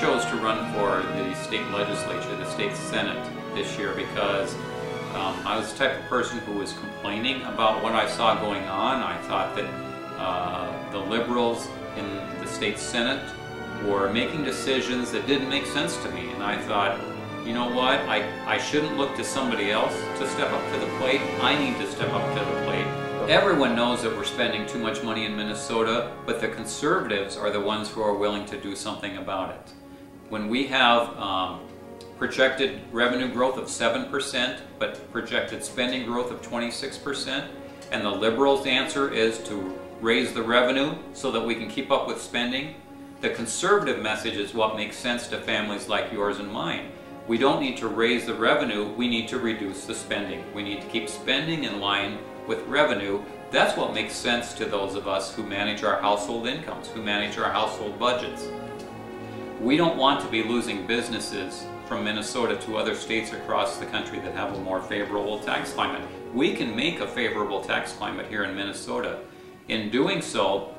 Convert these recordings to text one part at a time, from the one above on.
chose to run for the state legislature, the state senate this year because I was the type of person who was complaining about what I saw going on. I thought that the liberals in the state senate were making decisions that didn't make sense to me, and I thought, you know what, I shouldn't look to somebody else to step up to the plate. I need to step up to the plate. Everyone knows that we're spending too much money in Minnesota, but the conservatives are the ones who are willing to do something about it. When we have projected revenue growth of 7%, but projected spending growth of 26%, and the liberals' answer is to raise the revenue so that we can keep up with spending, the conservative message is what makes sense to families like yours and mine. We don't need to raise the revenue, we need to reduce the spending. We need to keep spending in line with revenue. That's what makes sense to those of us who manage our household incomes, who manage our household budgets. We don't want to be losing businesses from Minnesota to other states across the country that have a more favorable tax climate. We can make a favorable tax climate here in Minnesota. In doing so,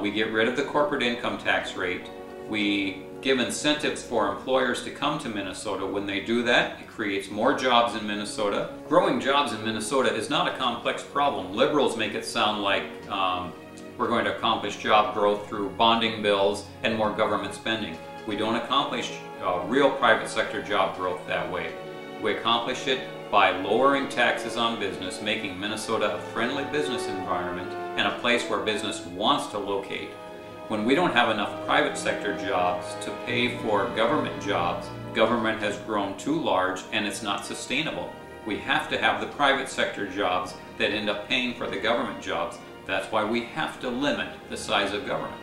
we get rid of the corporate income tax rate. We give incentives for employers to come to Minnesota. When they do that, it creates more jobs in Minnesota. Growing jobs in Minnesota is not a complex problem. Liberals make it sound like we're going to accomplish job growth through bonding bills and more government spending. We don't accomplish real private sector job growth that way. We accomplish it by lowering taxes on business, making Minnesota a friendly business environment and a place where business wants to locate. When we don't have enough private sector jobs to pay for government jobs, government has grown too large and it's not sustainable. We have to have the private sector jobs that end up paying for the government jobs. That's why we have to limit the size of government.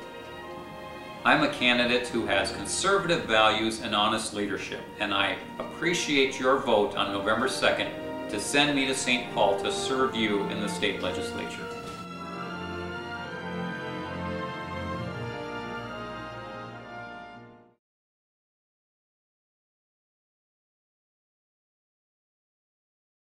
I'm a candidate who has conservative values and honest leadership, and I appreciate your vote on November 2nd to send me to St. Paul to serve you in the state legislature.